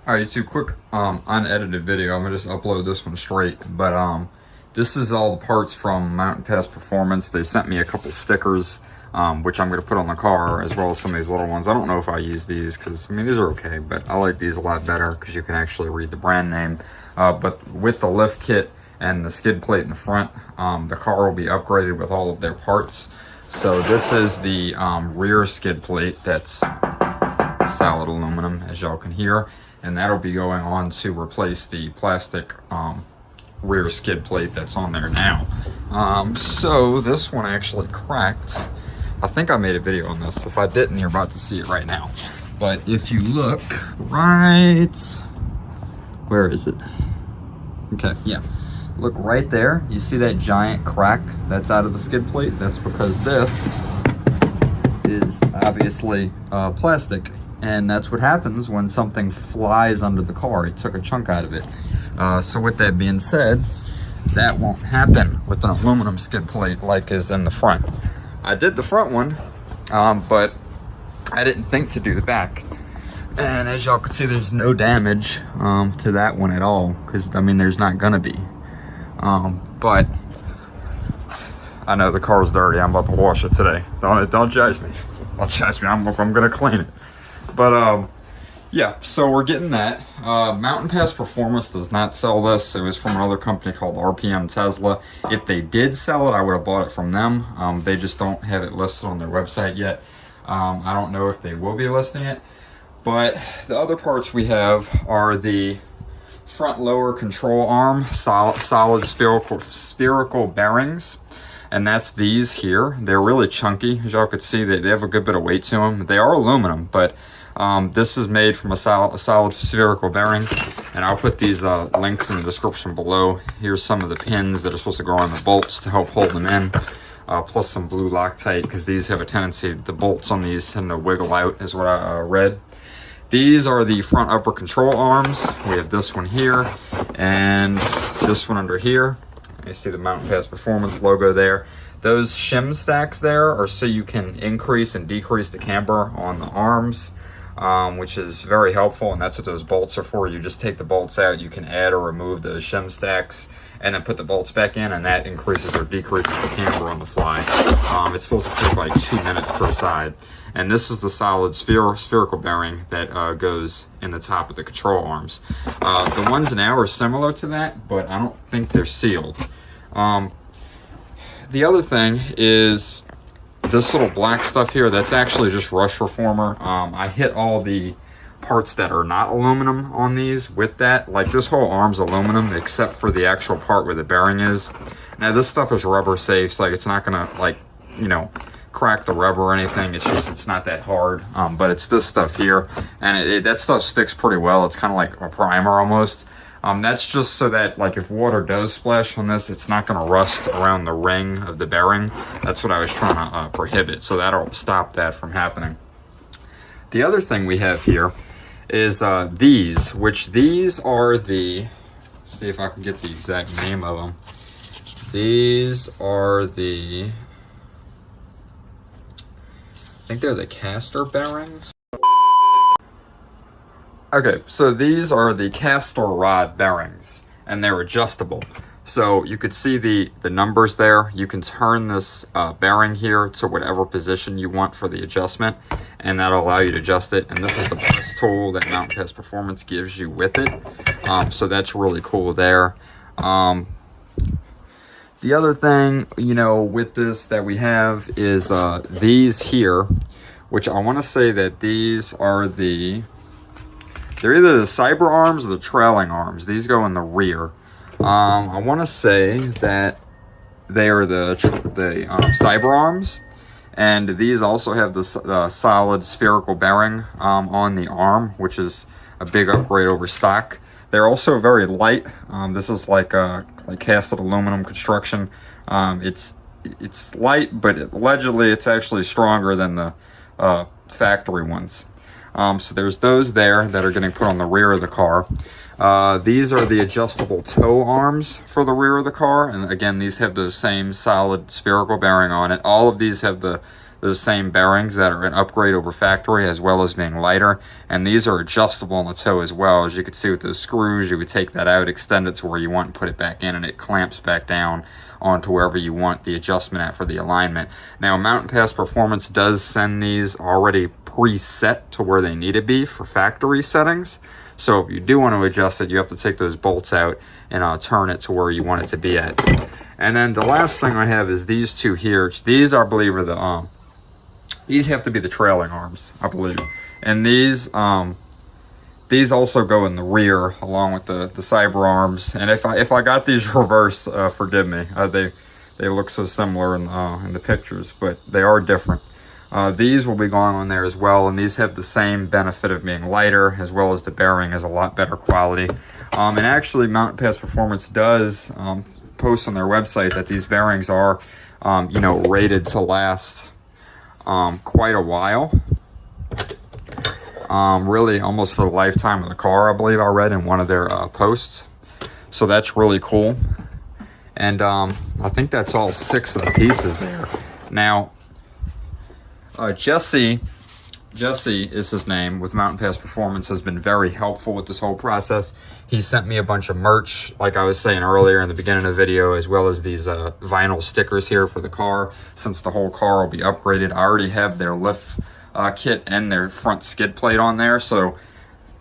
All right, so quick unedited video. I'm gonna just upload this one straight, but this is all the parts from Mountain Pass Performance. They sent me a couple stickers, which I'm gonna put on the car, as well as some of these little ones. I don't know if I use these because I mean these are okay, but I like these a lot better because you can actually read the brand name. But with the lift kit and the skid plate in the front, the car will be upgraded with all of their parts. So this is the rear skid plate that's solid aluminum, as y'all can hear, and that'll be going on to replace the plastic rear skid plate that's on there now. So this one actually cracked. I think I made a video on this. If I didn't, you're about to see it right now. But if you look right, where is it? Okay, yeah. Look right there. You see that giant crack that's out of the skid plate? That's because this is obviously plastic. And that's what happens when something flies under the car. It took a chunk out of it. So with that being said, that won't happen with an aluminum skid plate like is in the front. I did the front one, but I didn't think to do the back. And as y'all can see, there's no damage to that one at all, because I mean there's not gonna be. But I know the car's dirty. I'm about to wash it today. Don't judge me. Don't judge me. I'm gonna clean it. But yeah, so we're getting that. Mountain Pass Performance does not sell this. It was from another company called RPM Tesla. If they did sell it, I would have bought it from them. They just don't have it listed on their website yet. I don't know if they will be listing it. But the other parts we have are the front lower control arm, solid spherical bearings. And that's these here. They're really chunky. As y'all could see, they have a good bit of weight to them. They are aluminum, but this is made from a solid spherical bearing. And I'll put these links in the description below. Here's some of the pins that are supposed to go on the bolts to help hold them in. Plus some blue Loctite, because these have a tendency, the bolts on these tend to wiggle out, is what I read. These are the front upper control arms. We have this one here, and this one under here. You see the Mountain Pass Performance logo there. Those shim stacks there are so you can increase and decrease the camber on the arms, which is very helpful, and that's what those bolts are for. You just take the bolts out, you can add or remove those shim stacks, and then put the bolts back in, and that increases or decreases the camber on the fly. It's supposed to take like 2 minutes per side. And this is the solid spherical bearing that goes in the top of the control arms. The ones now are similar to that, but I don't think they're sealed. The other thing is this little black stuff here, that's actually just rush reformer. I hit all the parts that are not aluminum on these with that. Like this whole arm's aluminum except for the actual part where the bearing is. Now this stuff is rubber safe, so like it's not gonna, like, you know, crack the rubber or anything. It's just, it's not that hard. But it's this stuff here, and that stuff sticks pretty well. It's kind of like a primer almost. That's just so that, like, if water does splash on this, it's not going to rust around the ring of the bearing. That's what I was trying to prohibit, so that'll stop that from happening. The other thing we have here is these, which these are the, let's see if I can get the exact name of them. These are the, I think they're the caster bearings. Okay, so these are the caster rod bearings, and they're adjustable. So you could see the numbers there. You can turn this bearing here to whatever position you want for the adjustment, and that'll allow you to adjust it. And this is the press tool that Mountain Pass Performance gives you with it. So that's really cool there. The other thing, you know, with this that we have is these here, which I want to say that these are the, they're either the cyber arms or the trailing arms. These go in the rear. I want to say that they are the cyber arms, and these also have the solid spherical bearing on the arm, which is a big upgrade over stock. They're also very light. This is like casted aluminum construction. It's light, but allegedly it's actually stronger than the factory ones. So there's those there that are getting put on the rear of the car. These are the adjustable toe arms for the rear of the car, and again, these have the same solid spherical bearing on it. All of these have the those same bearings that are an upgrade over factory, as well as being lighter. And these are adjustable on the toe as well. As you can see with those screws, you would take that out, extend it to where you want, and put it back in, and it clamps back down onto wherever you want the adjustment at for the alignment. Now, Mountain Pass Performance does send these already preset to where they need to be for factory settings. So if you do want to adjust it, you have to take those bolts out and turn it to where you want it to be at. And then the last thing I have is these two here. These, I believe, are the these have to be the trailing arms, I believe. And these also go in the rear along with the cyber arms. And if I got these reversed, forgive me. They look so similar in the pictures, but they are different. These will be going on there as well, and these have the same benefit of being lighter, as well as the bearing is a lot better quality. And actually, Mountain Pass Performance does post on their website that these bearings are, rated to last quite a while. Really almost for the lifetime of the car, I believe I read in one of their posts. So that's really cool. And I think that's all 6 of the pieces there. Now, Jesse is his name, with Mountain Pass Performance, has been very helpful with this whole process. He sent me a bunch of merch, like I was saying earlier in the beginning of the video, as well as these vinyl stickers here for the car, since the whole car will be upgraded. I already have their lift kit and their front skid plate on there, so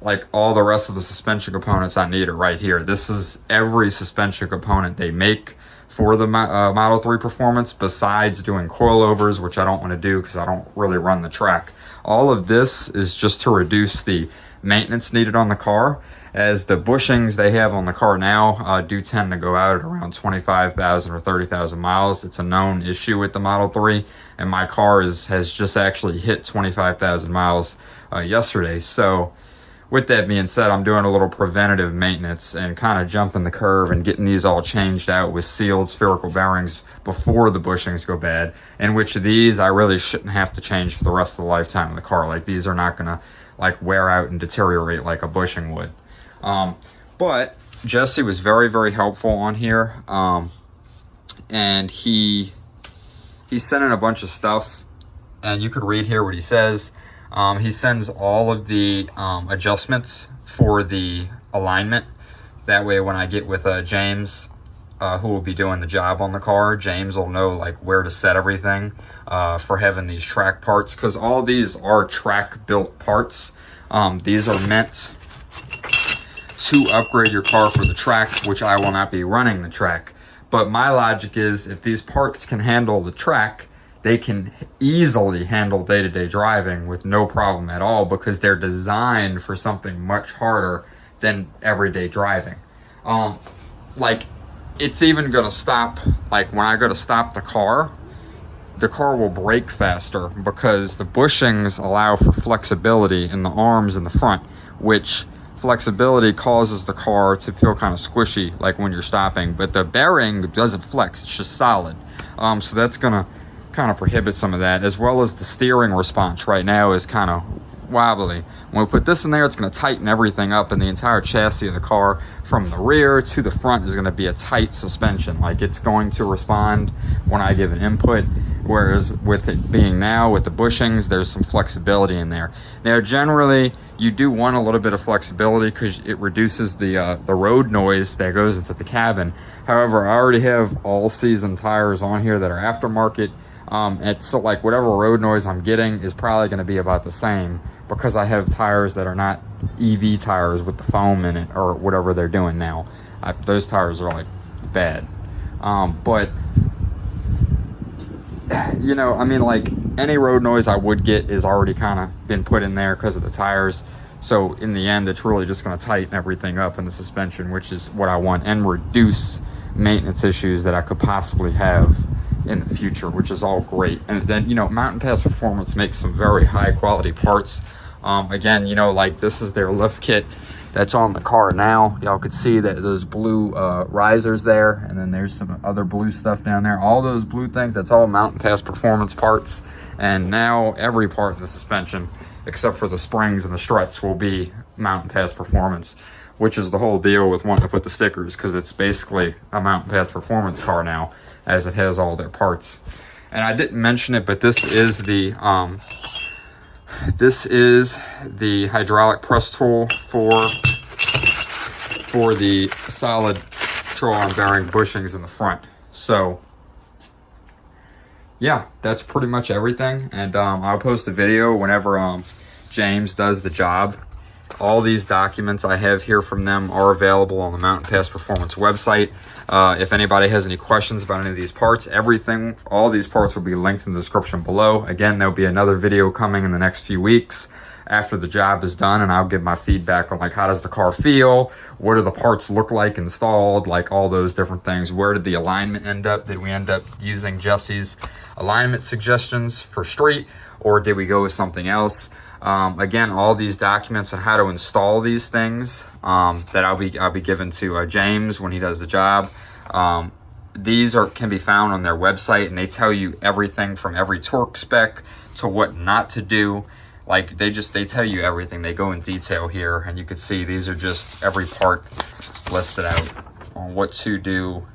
like all the rest of the suspension components I need are right here. This is every suspension component they make for the Model 3 Performance, besides doing coilovers, which I don't want to do because I don't really run the track. All of this is just to reduce the maintenance needed on the car, as the bushings they have on the car now do tend to go out at around 25,000 or 30,000 miles. It's a known issue with the Model 3, and my car has just actually hit 25,000 miles yesterday. So with that being said, I'm doing a little preventative maintenance and kind of jumping the curve and getting these all changed out with sealed spherical bearings before the bushings go bad, in which these I really shouldn't have to change for the rest of the lifetime of the car. Like, these are not gonna like wear out and deteriorate like a bushing would. But Jesse was very, very helpful on here. And he sent in a bunch of stuff, and you could read here what he says. He sends all of the adjustments for the alignment. That way when I get with James, who will be doing the job on the car, James will know like where to set everything for having these track parts, because all these are track built parts. These are meant to upgrade your car for the track, which I will not be running the track. But my logic is, if these parts can handle the track, they can easily handle day-to-day driving with no problem at all, because they're designed for something much harder than everyday driving. Like, it's even gonna stop, like when I go to stop the car will brake faster, because the bushings allow for flexibility in the arms in the front, which flexibility causes the car to feel kind of squishy like when you're stopping, but the bearing doesn't flex, it's just solid. So that's gonna kind of prohibit some of that, as well as the steering response right now is kind of wobbly. When we put this in there, it's going to tighten everything up, and the entire chassis of the car from the rear to the front is going to be a tight suspension. Like, it's going to respond when I give an input, whereas with it being now with the bushings, there's some flexibility in there. Now, generally, you do want a little bit of flexibility because it reduces the road noise that goes into the cabin. However, I already have all-season tires on here that are aftermarket. And so like whatever road noise I'm getting is probably going to be about the same, because I have tires that are not EV tires with the foam in it or whatever they're doing now. Those tires are like bad. But you know, I mean, like any road noise I would get is already kind of been put in there because of the tires. So in the end, it's really just going to tighten everything up in the suspension, which is what I want, and reduce maintenance issues that I could possibly have in the future, which is all great. And then, you know, Mountain Pass Performance makes some very high quality parts. Again, you know, like this is their lift kit that's on the car now. Y'all could see that those blue risers there, and then there's some other blue stuff down there. All those blue things, that's all Mountain Pass Performance parts. And now every part in the suspension, except for the springs and the struts, will be Mountain Pass Performance, which is the whole deal with wanting to put the stickers, because it's basically a Mountain Pass Performance car now, as it has all their parts. And I didn't mention it, but this is the hydraulic press tool for the solid control arm bearing bushings in the front. So yeah, that's pretty much everything. And I'll post a video whenever James does the job. All these documents I have here from them are available on the Mountain Pass Performance website. If anybody has any questions about any of these parts, all these parts will be linked in the description below. Again, there'll be another video coming in the next few weeks after the job is done, and I'll give my feedback on like how does the car feel, what do the parts look like installed, like all those different things. Where did the alignment end up? Did we end up using Jesse's alignment suggestions for street, or did we go with something else? Again, all these documents on how to install these things that I'll be given to James when he does the job. These can be found on their website, and they tell you everything from every torque spec to what not to do. Like they tell you everything. They go in detail here, and you can see these are just every part listed out on what to do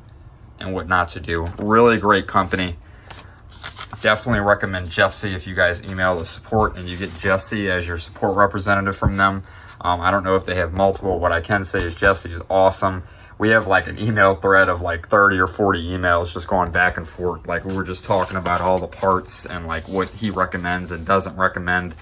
and what not to do. Really great company. Definitely recommend Jesse if you guys email the support and you get Jesse as your support representative from them. I don't know if they have multiple. What I can say is Jesse is awesome. We have like an email thread of like 30 or 40 emails just going back and forth. Like we were just talking about all the parts and like what he recommends and doesn't recommend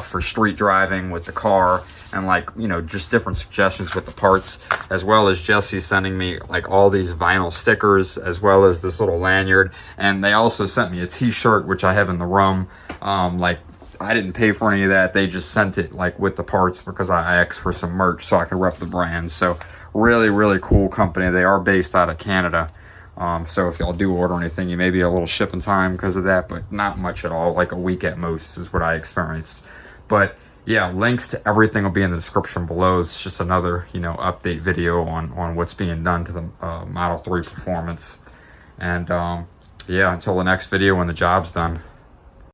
for street driving with the car, and like, you know, just different suggestions with the parts, as well as Jesse sending me like all these vinyl stickers as well as this little lanyard. And they also sent me a t-shirt, which I have in the room. Like I didn't pay for any of that. They just sent it like with the parts because I asked for some merch so I could rep the brand. So really, really cool company. They are based out of Canada. So if y'all do order anything, you may be a little shipping time because of that, but not much at all. Like a week at most is what I experienced. But yeah, links to everything will be in the description below. It's just another, you know, update video on what's being done to the Model 3 Performance. And yeah, until the next video when the job's done.